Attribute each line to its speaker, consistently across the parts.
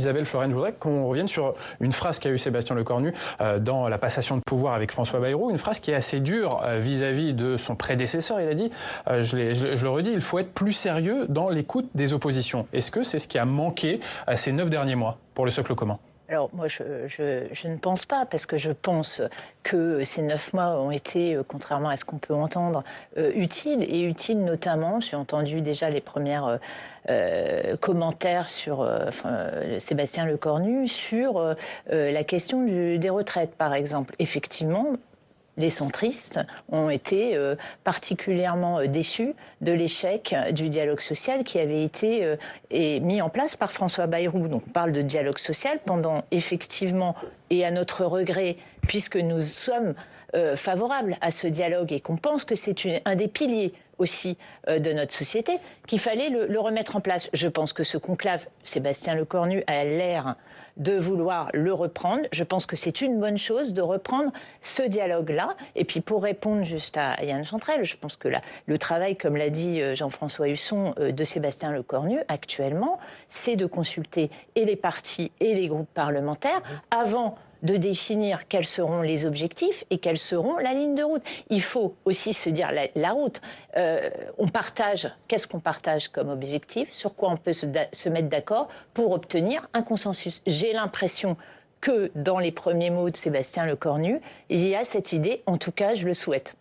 Speaker 1: Isabelle Florennes, je voudrais qu'on revienne sur une phrase qu'a eue Sébastien Lecornu dans la passation de pouvoir avec François Bayrou, une phrase qui est assez dure vis-à-vis de son prédécesseur. Il a dit, je le redis, il faut être plus sérieux dans l'écoute des oppositions. Est-ce que c'est ce qui a manqué ces 9 derniers mois pour le socle commun ?
Speaker 2: Alors moi, je ne pense pas, parce que je pense que ces 9 mois ont été, contrairement à ce qu'on peut entendre, utiles, et utiles notamment, j'ai entendu déjà les premières commentaires sur Sébastien Lecornu, sur la question des retraites, par exemple. Effectivement, les centristes ont été particulièrement déçus de l'échec du dialogue social qui avait été mis en place par François Bayrou. Donc on parle de dialogue social pendant, effectivement, et à notre regret, puisque nous sommes favorables à ce dialogue et qu'on pense que c'est un des piliers aussi de notre société, qu'il fallait le remettre en place. Je pense que ce conclave, Sébastien Lecornu a l'air de vouloir le reprendre. Je pense que c'est une bonne chose de reprendre ce dialogue-là. Et puis pour répondre juste à Yan Chantrel, je pense que le travail, comme l'a dit Jean-François Husson, de Sébastien Lecornu actuellement, c'est de consulter et les partis et les groupes parlementaires avant de définir quels seront les objectifs et quelles seront la ligne de route. Il faut aussi se dire la route. On partage, qu'est-ce qu'on partage comme objectif? Sur quoi on peut se mettre d'accord pour obtenir un consensus? J'ai l'impression que dans les premiers mots de Sébastien Lecornu, il y a cette idée, en tout cas je le souhaite.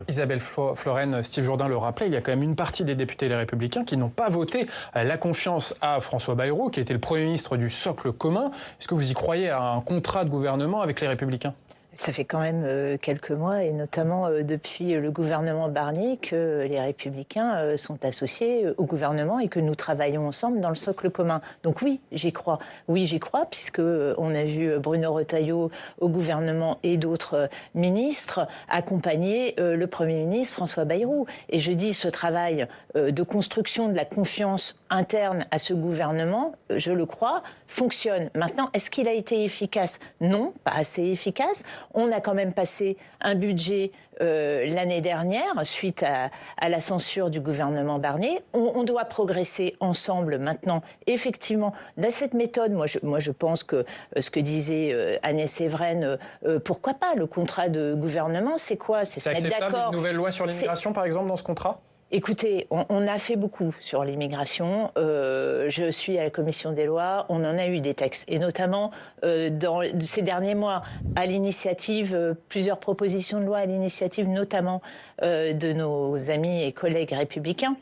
Speaker 1: Isabelle Florennes, Steve Jourdain le rappelait, il y a quand même une partie des députés Les Républicains qui n'ont pas voté la confiance à François Bayrou, qui était le Premier ministre du socle commun. Est-ce que vous y croyez à un contrat de gouvernement avec Les Républicains ?
Speaker 2: Ça fait quand même quelques mois, et notamment depuis le gouvernement Barnier, que les Républicains sont associés au gouvernement et que nous travaillons ensemble dans le socle commun. Donc oui, j'y crois. Oui, j'y crois, puisqu'on a vu Bruno Retailleau au gouvernement et d'autres ministres accompagner le Premier ministre François Bayrou. Et je dis, ce travail de construction de la confiance interne à ce gouvernement, je le crois, fonctionne. Maintenant, est-ce qu'il a été efficace? Non, pas assez efficace. On a quand même passé un budget l'année dernière, suite à la censure du gouvernement Barnier. On doit progresser ensemble maintenant. Effectivement, dans cette méthode, moi je pense que ce que disait Agnès Evren, pourquoi pas, le contrat de gouvernement, c'est quoi? C'est se mettre d'accord.
Speaker 1: C'est acceptable une nouvelle loi sur l'immigration, par exemple, dans ce contrat ?
Speaker 2: Écoutez, on a fait beaucoup sur l'immigration. Je suis à la commission des lois. On en a eu des textes. Et notamment, dans ces derniers mois, à l'initiative, plusieurs propositions de loi à l'initiative notamment de nos amis et collègues républicains.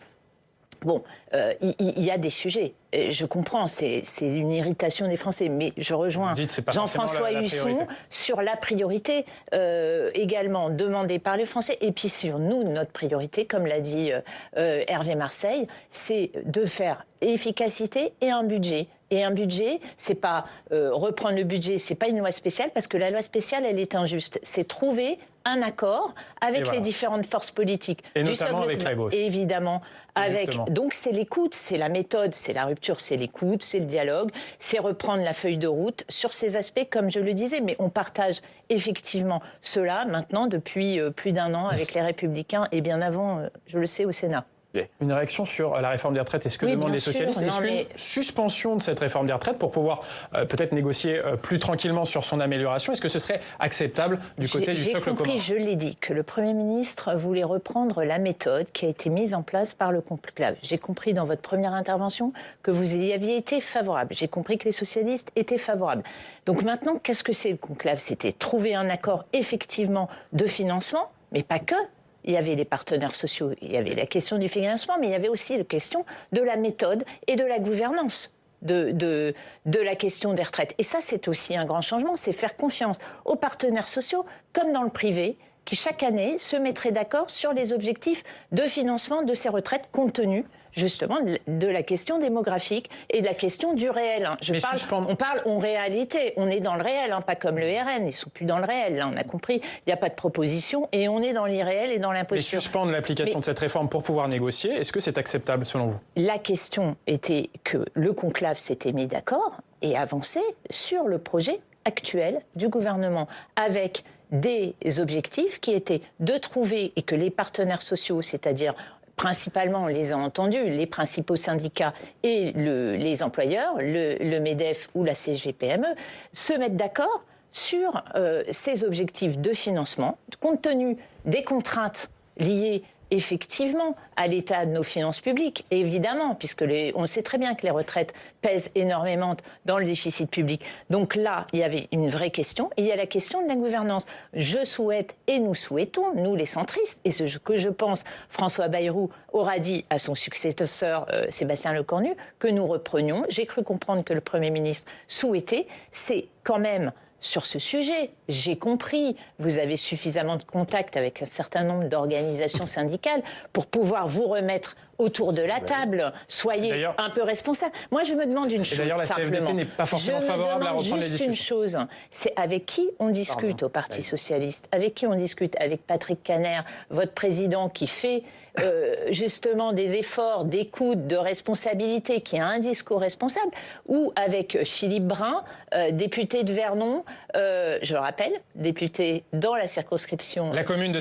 Speaker 2: Bon, il y a des sujets. Je comprends, c'est une irritation des Français, mais je rejoins Jean-François Husson sur la priorité également demandée par les Français, et puis sur nous, notre priorité, comme l'a dit Hervé Marseille, c'est de faire efficacité et un budget. Et un budget, c'est pas reprendre le budget, c'est pas une loi spéciale, parce que la loi spéciale, elle est injuste. C'est trouver un accord avec les différentes forces politiques.
Speaker 1: Et notamment avec la gauche.
Speaker 2: Évidemment. Donc c'est l'écoute, c'est la méthode, c'est la rupture, c'est l'écoute, c'est le dialogue, c'est reprendre la feuille de route sur ces aspects, comme je le disais. Mais on partage effectivement cela maintenant depuis plus d'1 an avec les Républicains, et bien avant, je le sais, au Sénat.
Speaker 1: Une réaction sur la réforme des retraites, est-ce que demandent les socialistes? Est-ce qu'une suspension de cette réforme des retraites pour pouvoir peut-être négocier plus tranquillement sur son amélioration, est-ce que ce serait acceptable du côté du socle commun?
Speaker 2: Je l'ai dit, que le Premier ministre voulait reprendre la méthode qui a été mise en place par le conclave. J'ai compris dans votre première intervention que vous y aviez été favorable. J'ai compris que les socialistes étaient favorables. Donc maintenant, qu'est-ce que c'est le conclave? C'était trouver un accord effectivement de financement, mais pas que. Il y avait les partenaires sociaux, il y avait la question du financement, mais il y avait aussi la question de la méthode et de la gouvernance de la question des retraites. Et ça, c'est aussi un grand changement, c'est faire confiance aux partenaires sociaux, comme dans le privé, qui chaque année se mettraient d'accord sur les objectifs de financement de ces retraites, compte tenu justement de la question démographique et de la question du réel. On parle en réalité, on est dans le réel, pas comme le RN, ils ne sont plus dans le réel, là on a compris, il n'y a pas de proposition et on est dans l'irréel et dans l'imposture.
Speaker 1: Mais suspendre l'application de cette réforme pour pouvoir négocier, est-ce que c'est acceptable selon vous?
Speaker 2: La question était que le conclave s'était mis d'accord et avancé sur le projet actuel du gouvernement, avec des objectifs qui étaient de trouver, et que les partenaires sociaux, c'est-à-dire principalement, on les a entendus, les principaux syndicats et les employeurs, le MEDEF ou la CGPME, se mettent d'accord sur ces objectifs de financement, compte tenu des contraintes liées effectivement à l'état de nos finances publiques, et évidemment, puisque on sait très bien que les retraites pèsent énormément dans le déficit public. Donc là, il y avait une vraie question, et il y a la question de la gouvernance. Je souhaite, et nous souhaitons, nous les centristes, et ce que je pense François Bayrou aura dit à son successeur Sébastien Lecornu, que nous reprenions. J'ai cru comprendre que le Premier ministre souhaitait, c'est quand même sur ce sujet, j'ai compris, vous avez suffisamment de contacts avec un certain nombre d'organisations syndicales pour pouvoir vous remettre autour de la table. Soyez un peu responsable. Moi, je me demande une chose simplement.
Speaker 1: D'ailleurs, la CFDT n'est pas forcément favorable à reprendre les discussions.
Speaker 2: Juste une chose, c'est avec qui on discute au Parti socialiste, avec qui on discute, avec Patrick Kanner, votre président qui fait justement des efforts d'écoute, de responsabilité, qui a un discours responsable, ou avec Philippe Brun, député de Vernon, je le rappelle, député dans la circonscription
Speaker 1: la commune de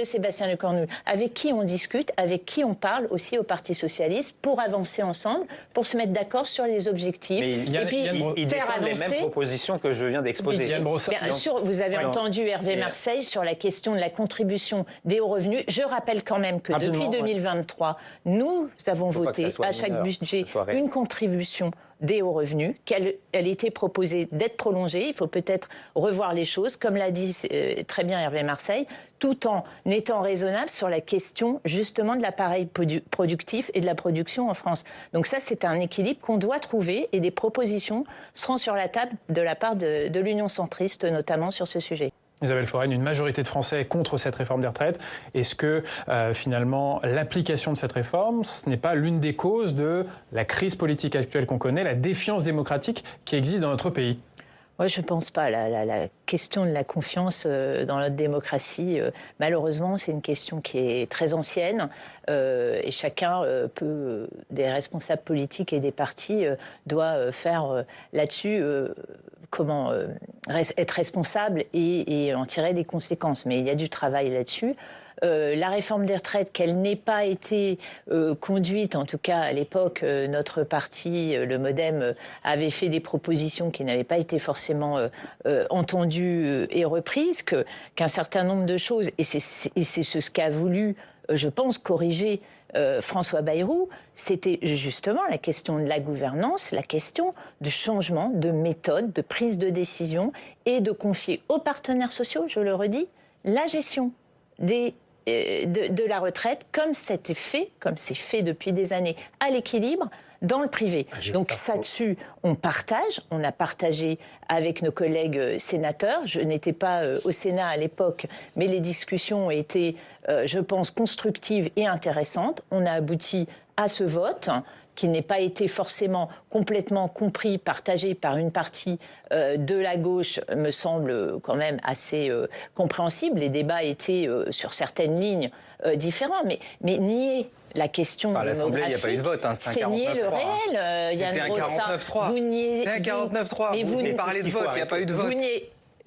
Speaker 2: Sébastien Lecornu, avec qui on discute, avec qui on parle aussi au Parti socialiste pour avancer ensemble, pour se mettre d'accord sur les objectifs.
Speaker 3: Mais et puis ils défendent les mêmes propositions que je viens d'exposer.
Speaker 2: Bien sûr, vous avez entendu Hervé Marseille sur la question de la contribution des hauts revenus. Je rappelle quand même que depuis 2023, nous avons voté à chaque budget une contribution des hauts revenus, qu'elle était proposée d'être prolongée. Il faut peut-être revoir les choses, comme l'a dit très bien Hervé Marseille, tout en étant raisonnable sur la question justement de l'appareil productif et de la production en France. Donc ça, c'est un équilibre qu'on doit trouver et des propositions seront sur la table de la part de l'Union centriste, notamment sur ce sujet.
Speaker 1: Isabelle Florennes, une majorité de Français est contre cette réforme des retraites. Est-ce que finalement l'application de cette réforme, ce n'est pas l'une des causes de la crise politique actuelle qu'on connaît, la défiance démocratique qui existe dans notre pays ?
Speaker 2: Moi, je ne pense pas. La question de la confiance dans notre démocratie, malheureusement, c'est une question qui est très ancienne et chacun peut, des responsables politiques et des partis, doit faire là-dessus être responsable et en tirer des conséquences. Mais il y a du travail là-dessus. La réforme des retraites, qu'elle n'ait pas été conduite, en tout cas à l'époque, notre parti, le MoDem, avait fait des propositions qui n'avaient pas été forcément entendues et reprises, qu'un certain nombre de choses, et c'est ce qu'a voulu, je pense, corriger François Bayrou, c'était justement la question de la gouvernance, la question de changement de méthode, de prise de décision et de confier aux partenaires sociaux, je le redis, la gestion de la retraite comme c'est fait depuis des années, à l'équilibre dans le privé. Donc ça dessus, on a partagé avec nos collègues sénateurs. Je n'étais pas au Sénat à l'époque, mais les discussions ont été, je pense, constructives et intéressantes. On a abouti à ce vote qui n'est pas été forcément complètement compris, partagé par une partie de la gauche, me semble quand même assez compréhensible. Les débats étaient sur certaines lignes différents, mais nier la question
Speaker 3: à l'Assemblée, il n'y a pas eu de vote,
Speaker 2: c'était un 49-3.
Speaker 3: C'était un 49-3. C'était un 49-3. Vous venez parler de vote, il n'y a pas eu de vote.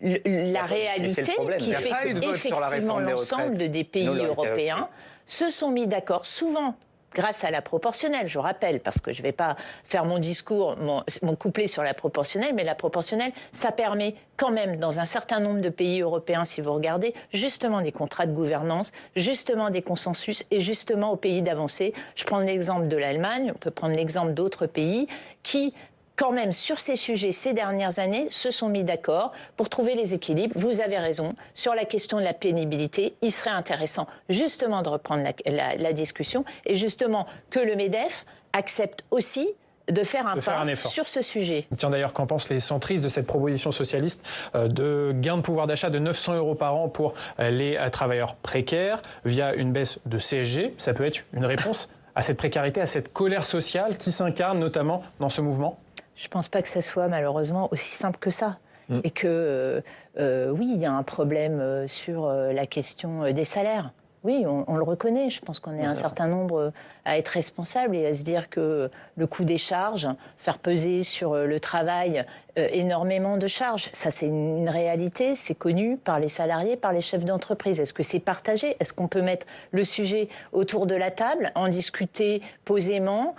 Speaker 2: La réalité qui fait qu'effectivement l'ensemble des pays européens se sont mis d'accord, souvent grâce à la proportionnelle, je rappelle, parce que je ne vais pas faire mon discours, mon couplet sur la proportionnelle, mais la proportionnelle, ça permet quand même, dans un certain nombre de pays européens, si vous regardez, justement des contrats de gouvernance, justement des consensus et justement aux pays d'avancée. Je prends l'exemple de l'Allemagne, on peut prendre l'exemple d'autres pays qui, quand même, sur ces sujets, ces dernières années, se sont mis d'accord pour trouver les équilibres. Vous avez raison, sur la question de la pénibilité, il serait intéressant justement de reprendre la discussion et justement que le MEDEF accepte aussi de faire un effort sur ce sujet.
Speaker 1: Tiens, d'ailleurs, qu'en pensent les centristes de cette proposition socialiste de gain de pouvoir d'achat de 900 € par an pour les travailleurs précaires via une baisse de CSG? Ça peut être une réponse à cette précarité, à cette colère sociale qui s'incarne notamment dans ce mouvement?
Speaker 2: Je ne pense pas que ça soit malheureusement aussi simple que ça. Et que, oui, il y a un problème sur la question des salaires. Oui, on le reconnaît. Je pense qu'on est un certain nombre à être responsables et à se dire que le coût des charges, faire peser sur le travail énormément de charges, ça c'est une réalité, c'est connu par les salariés, par les chefs d'entreprise. Est-ce que c'est partagé? Est-ce qu'on peut mettre le sujet autour de la table, en discuter posément,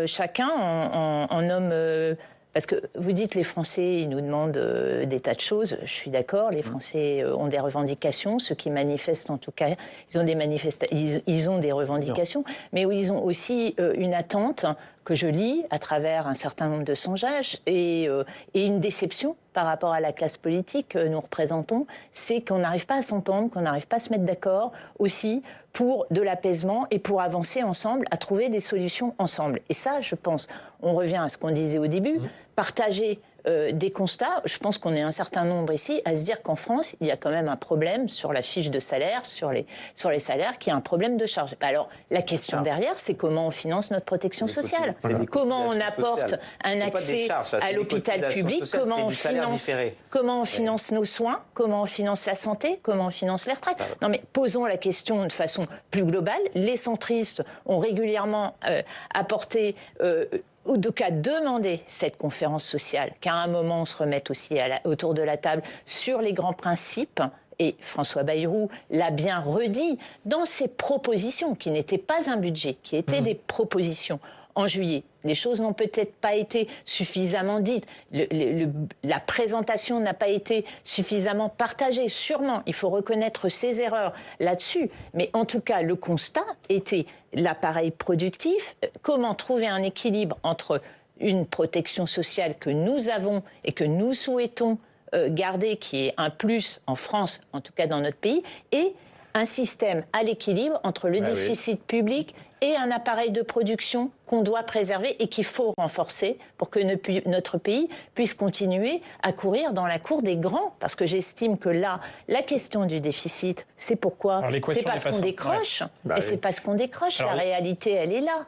Speaker 2: chacun en homme... Parce que vous dites les Français, ils nous demandent des tas de choses. Je suis d'accord, les Français ont des revendications. Ceux qui manifestent, en tout cas, ils ont des revendications. Mais ils ont aussi une attente que je lis à travers un certain nombre de sondages et une déception par rapport à la classe politique que nous représentons, c'est qu'on n'arrive pas à s'entendre, qu'on n'arrive pas à se mettre d'accord aussi pour de l'apaisement et pour avancer ensemble, à trouver des solutions ensemble. Et ça, je pense, on revient à ce qu'on disait au début, partager des constats. Je pense qu'on est un certain nombre ici à se dire qu'en France, il y a quand même un problème sur la fiche de salaire, sur les salaires, qu'il y a un problème de charge. Alors, la question derrière, c'est comment on finance notre protection sociale. Comment on apporte un accès à l'hôpital public, comment on finance nos soins, comment on finance la santé, comment on finance les retraites. Non mais posons la question de façon plus globale. Les centristes ont régulièrement apporté... ou de cas demander cette conférence sociale, qu'à un moment on se remette aussi autour de la table sur les grands principes. Et François Bayrou l'a bien redit dans ses propositions, qui n'étaient pas un budget, qui étaient des propositions. En juillet, les choses n'ont peut-être pas été suffisamment dites. La présentation n'a pas été suffisamment partagée. Sûrement, il faut reconnaître ses erreurs là-dessus. Mais en tout cas, le constat était l'appareil productif. Comment trouver un équilibre entre une protection sociale que nous avons et que nous souhaitons garder, qui est un plus en France, en tout cas dans notre pays, et un système à l'équilibre entre le déficit public et un appareil de production qu'on doit préserver et qu'il faut renforcer pour que notre pays puisse continuer à courir dans la cour des grands. Parce que j'estime que là, la question du déficit, c'est pourquoi? C'est parce qu'on décroche. Et c'est parce qu'on décroche. La réalité, elle est là.